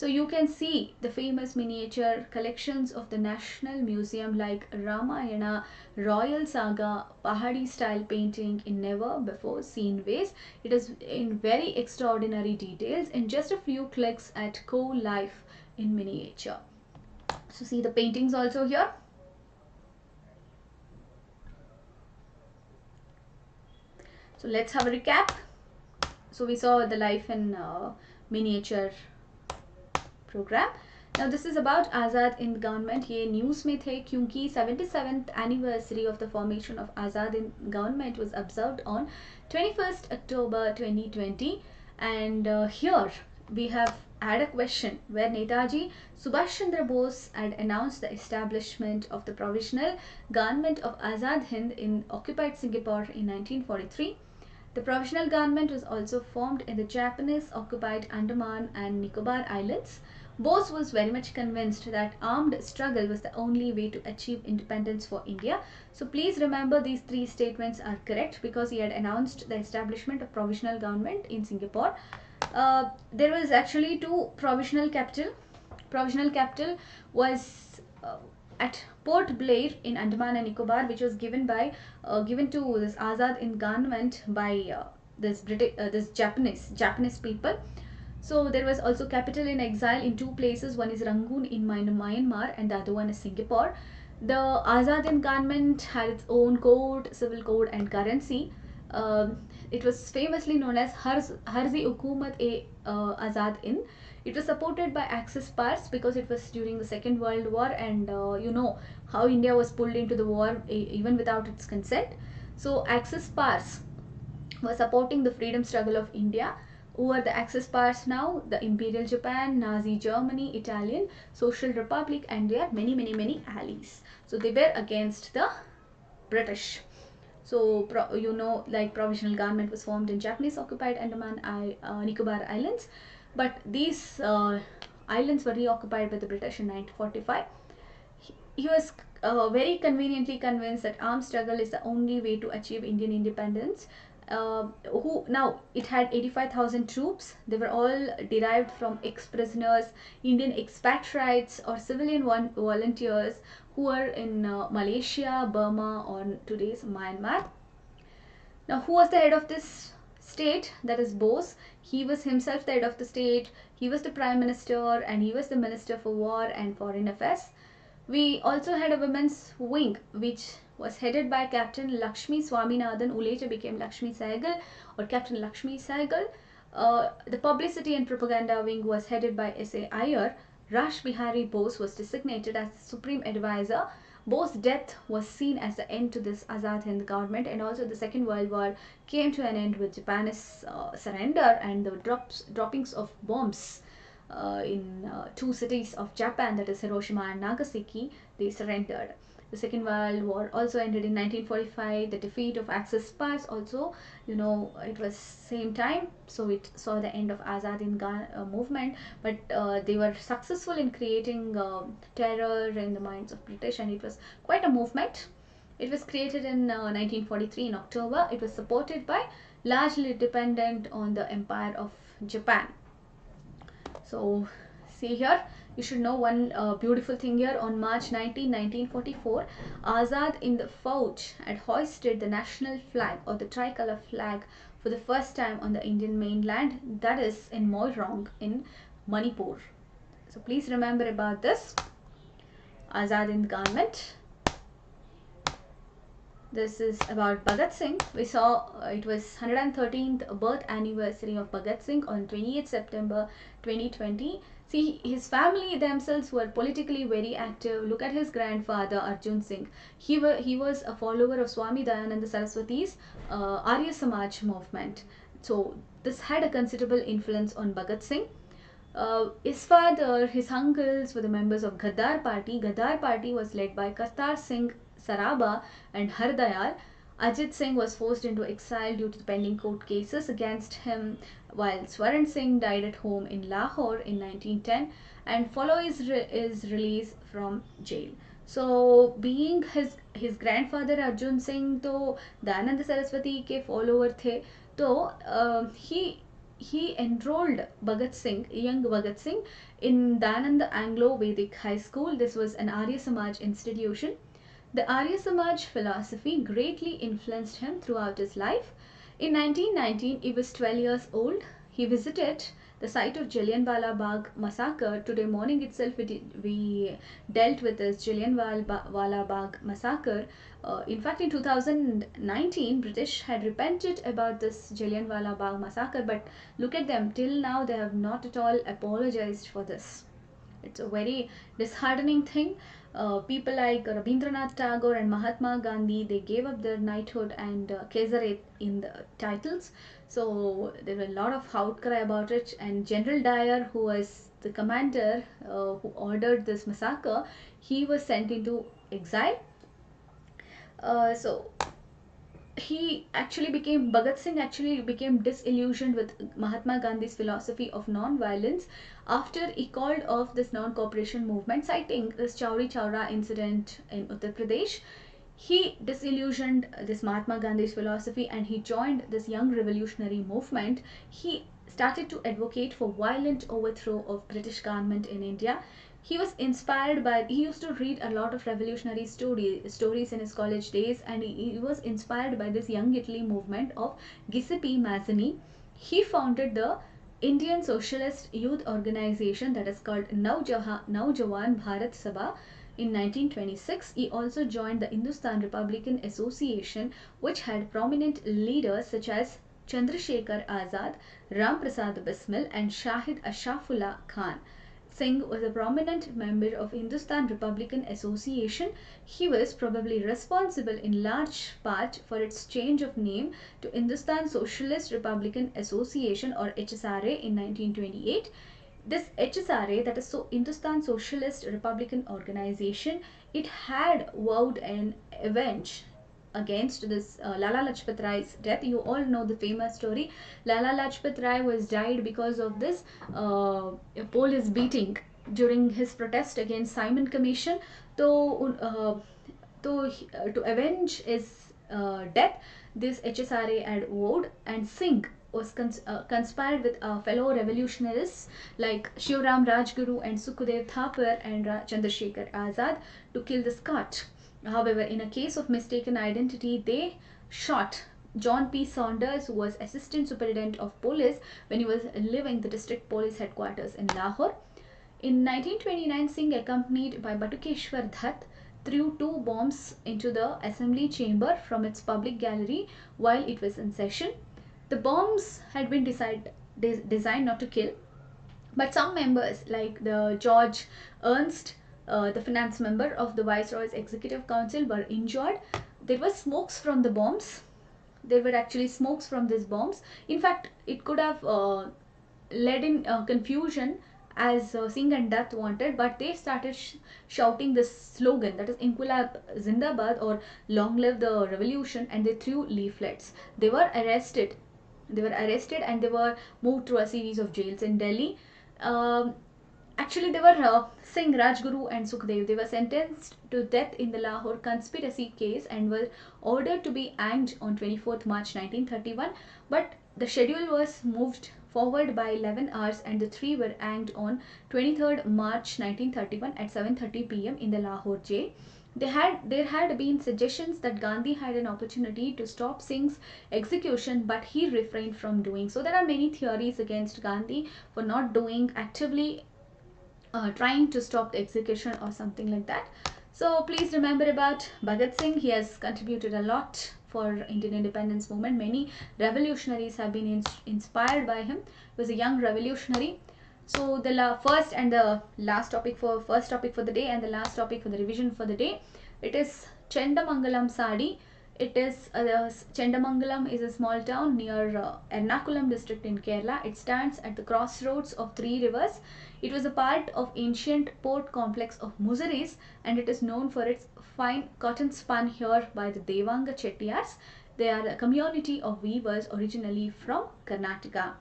So you can see the famous miniature collections of the National Museum like Ramayana, Royal Saga, Pahadi style painting in never before seen ways. It is in very extraordinary details in just a few clicks at Life in Miniature. So see the paintings also here. So let's have a recap. So we saw the Life in Miniature program. Now this is about Azad Hind Government. ये news में थे क्योंकि 77th anniversary of the formation of Azad Hind Government was observed on 21st October 2020, and here we have had a question where Netaji Subhash Chandra Bose had announced the establishment of the provisional government of Azad Hind in occupied Singapore in 1943. The provisional government was also formed in the Japanese occupied Andaman and Nicobar Islands. Bose was very much convinced that armed struggle was the only way to achieve independence for India. So please remember these 3 statements are correct because he had announced the establishment of provisional government in Singapore. There was actually 2 provisional capital. Provisional capital was at Port Blair in Andaman and Nicobar, which was given to this Azad Hind government by this Japanese people. So there was also capital in exile in 2 places. One is Rangoon in Myanmar and the other one is Singapore. The Azad Hind government had its own code, civil code and currency. It was famously known as Harzi Hukumat Azad Hind. It was supported by Axis powers because it was during the Second World War, and you know how India was pulled into the war even without its consent. So Axis powers were supporting the freedom struggle of India. Who are the Axis powers now? The Imperial Japan, Nazi Germany, Italian Social Republic, and there are many allies. So they were against the British. So like provisional government was formed in Japanese occupied Andaman Nicobar Islands, but these islands were reoccupied by the British in 1945. He was very conveniently convinced that armed struggle is the only way to achieve Indian independence. Now it had 85,000 troops. They were all derived from ex-prisoners, Indian expatriates or civilian volunteers who were in Malaysia, Burma, or today's Myanmar. Now, who was the head of this state? That is Bose. He was himself the head of the state. He was the prime minister and he was the minister for war and foreign affairs. We also had a women's wing which was headed by Captain Lakshmi Swaminathan, who later became Lakshmi Sehgal or Captain Lakshmi Sehgal. The publicity and propaganda wing was headed by S.A. Iyer. Rash Bihari Bose was designated as the supreme advisor. Bose's death was seen as the end to this Azad Hind government, and also the Second World War came to an end with Japan's surrender and the droppings of bombs in two cities of Japan, that is Hiroshima and Nagasaki. They surrendered. The Second World War also ended in 1945. The defeat of Axis powers also, it was same time. So it saw the end of Azad Hind movement. But they were successful in creating terror in the minds of British, and it was quite a movement. It was created in 1943 in October. It was supported by, largely dependent on the Empire of Japan. So see here, you should know one beautiful thing here. On March 19, 1944, Azad in the Fauj had hoisted the national flag or the tricolor flag for the first time on the Indian mainland, that is in Moirong in Manipur. So please remember about this. Azad Hind government. This is about Bhagat Singh. We saw it was 113th birth anniversary of Bhagat Singh on 28th September 2020. See, his family themselves were politically very active. Look at his grandfather Arjun Singh. He was a follower of Swami Dayananda Saraswati's Arya Samaj movement. So this had a considerable influence on Bhagat Singh. His father, his uncles were the members of Ghadar Party. Ghadar Party was led by Kartar Singh Saraba and Hardayal. Ajit Singh was forced into exile due to the pending court cases against him, while Swaran Singh died at home in Lahore in 1910 and followed his release from jail. So being his grandfather Arjun Singh तो दयानंद सरस्वती के follower थे, तो he enrolled Bhagat Singh, young Bhagat Singh, in Dayananda Anglo-Vedic High School. This was an Arya Samaj institution. The Arya Samaj philosophy greatly influenced him throughout his life. In 1919, he was 12 years old. He visited the site of Jallianwala Bagh massacre. Today morning itself we dealt with this Jallianwala Bagh massacre. In fact, in 2019, British had repented about this Jallianwala Bagh massacre, but look at them, till now they have not at all apologized for this. It's a very disheartening thing. People like Rabindranath Tagore and Mahatma Gandhi, they gave up their knighthood and Caesarate in the titles. So there were a lot of outcry about it, and General Dyer, who was the commander who ordered this massacre, he was sent into exile. So Bhagat Singh actually became disillusioned with Mahatma Gandhi's philosophy of non-violence after he called off this non-cooperation movement, citing this Chowri Chowra incident in Uttar Pradesh. He disillusioned this Mahatma Gandhi's philosophy and he joined this young revolutionary movement. He started to advocate for violent overthrow of British government in India. He was inspired by, he used to read a lot of revolutionary stories in his college days, and he was inspired by this young Italy movement of Giuseppe Mazzini. He founded the Indian Socialist Youth Organization, that is called Naujawan Bharat Sabha, in 1926. He also joined the Hindustan Republican Association, which had prominent leaders such as Chandrasekhar Azad, Ram Prasad Bismil and Shahid Ashafullah Khan. Singh was a prominent member of Hindustan Republican Association. He was probably responsible in large part for its change of name to Hindustan Socialist Republican Association or HSRA in 1928. This HSRA, that is Hindustan Socialist Republican Organization, it had vowed an avenge against this Lala Lajpat Rai's death. You all know the famous story. Lala Lajpat Rai was died because of this police beating during his protest against Simon Commission. To avenge his death, this HSRA had vowed, and Singh was conspired with fellow revolutionists like Shivram Rajguru and Sukhdev Thapar and Chandrasekhar Azad to kill the Scot. However, in a case of mistaken identity, they shot John P. Saunders, who was Assistant Superintendent of Police when he was leaving the district police headquarters in Lahore. In 1929, Singh, accompanied by Batukeshwar Dutt, threw 2 bombs into the assembly chamber from its public gallery while it was in session. The bombs had been designed not to kill, but some members like the George Ernst, the finance member of the Viceroy's Executive Council, were injured. There were smokes from the bombs. There were actually smokes from these bombs. In fact, it could have led in confusion as Singh and Dutt wanted, but they started shouting this slogan, that is Inquilab Zindabad, or long live the revolution, and they threw leaflets. They were arrested. And they were moved through a series of jails in Delhi. Actually, they were Singh, Rajguru and Sukhdev. They were sentenced to death in the Lahore conspiracy case and were ordered to be hanged on 24th March 1931. But the schedule was moved forward by 11 hours and the 3 were hanged on 23rd March 1931 at 7:30 p.m. in the Lahore jail. There had been suggestions that Gandhi had an opportunity to stop Singh's execution, but he refrained from doing so. There are many theories against Gandhi for not doing actively trying to stop the execution or something like that. So please remember about Bhagat Singh. He has contributed a lot for Indian independence movement. Many revolutionaries have been inspired by him. He was a young revolutionary. So the first topic for the day and the last topic for the revision for the day, it is Chendamangalam Sadi. It is Chendamangalam is a small town near Ernakulam district in Kerala. It stands at the crossroads of 3 rivers. It was a part of ancient port complex of Muziris, and it is known for its fine cotton spun here by the Devanga Chettiars. They are a community of weavers originally from Karnataka.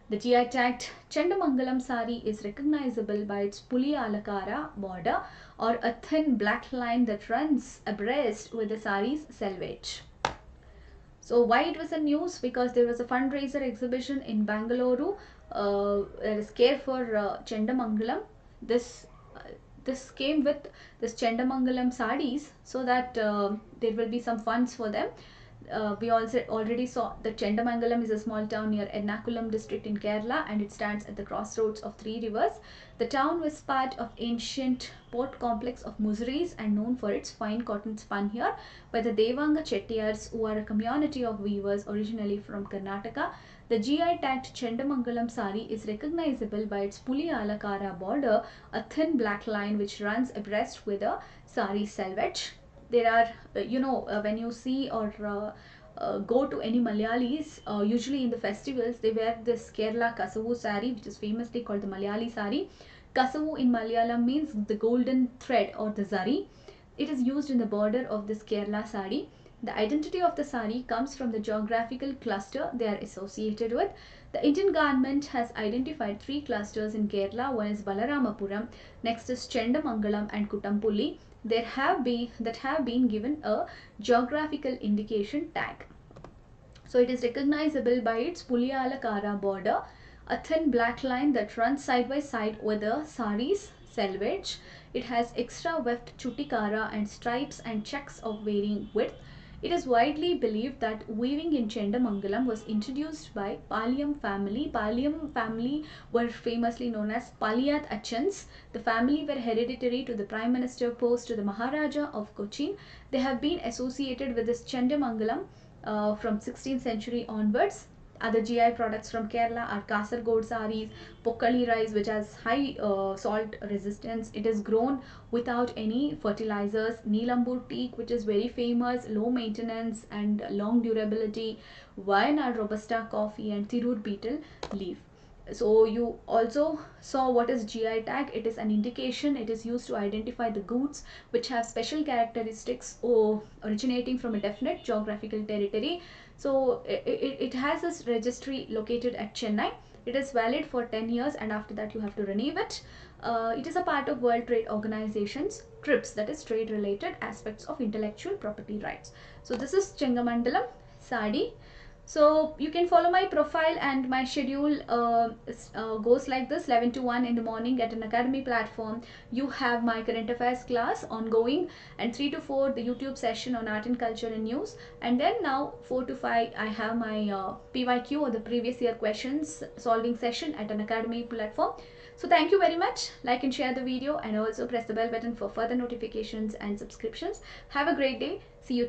The GI tagged Chendamangalam sari is recognizable by its Puli Alakara border, or a thin black line that runs abreast with the sari's selvage. So why it was a news? Because there was a fundraiser exhibition in Bangalore. There is care for Chendamangalam. This came with this Chendamangalam sarees, so that there will be some funds for them. We also already saw that Chendamangalam is a small town near Ernakulam district in Kerala, and it stands at the crossroads of 3 rivers. The town was part of ancient port complex of Muziris and known for its fine cotton spun here by the Devanga Chettiars, who are a community of weavers originally from Karnataka. The GI tagged Chendamangalam sari is recognizable by its Puli Alakara border, a thin black line which runs abreast with a sari selvage. There are, when you see or go to any Malayalis, usually in the festivals, they wear this Kerala Kasavu sari, which is famously called the Malayali sari. Kasavu in Malayalam means the golden thread or the zari. It is used in the border of this Kerala sari. The identity of the sari comes from the geographical cluster they are associated with. The Indian government has identified 3 clusters in Kerala. One is Balaramapuram, next is Chendamangalam and Kutampulli. That have been given a geographical indication tag. So it is recognizable by its Pulialakara border, a thin black line that runs side by side with the sari's selvage. It has extra weft chutikara and stripes and checks of varying width. It is widely believed that weaving in Chendamangalam was introduced by Palyam family. Palyam family were famously known as Paliyat Achans. The family were hereditary to the Prime Minister post to the Maharaja of Cochin. They have been associated with this Chendamangalam from 16th century onwards. Other GI products from Kerala are Kasargod saris, Pokkali rice, which has high salt resistance. It is grown without any fertilizers. Neelambur teak, which is very famous, low maintenance and long durability. Wayanad Robusta coffee, and Tirur beetle leaf. So you also saw what is GI tag. It is an indication. It is used to identify the goods which have special characteristics or originating from a definite geographical territory. So it has this registry located at Chennai. It is valid for 10 years, and after that you have to renew it. It is a part of World Trade Organization's TRIPS, that is trade related aspects of intellectual property rights. So this is Chengamandalam Sadi. So you can follow my profile, and my schedule goes like this: 11 to 1 in the morning at Unacademy platform. You have my current affairs class ongoing, and 3 to 4 the YouTube session on art and culture and news. And then now 4 to 5 I have my PYQ, or the previous year questions solving session, at Unacademy platform. So thank you very much. Like and share the video, and also press the bell button for further notifications and subscriptions. Have a great day. See you.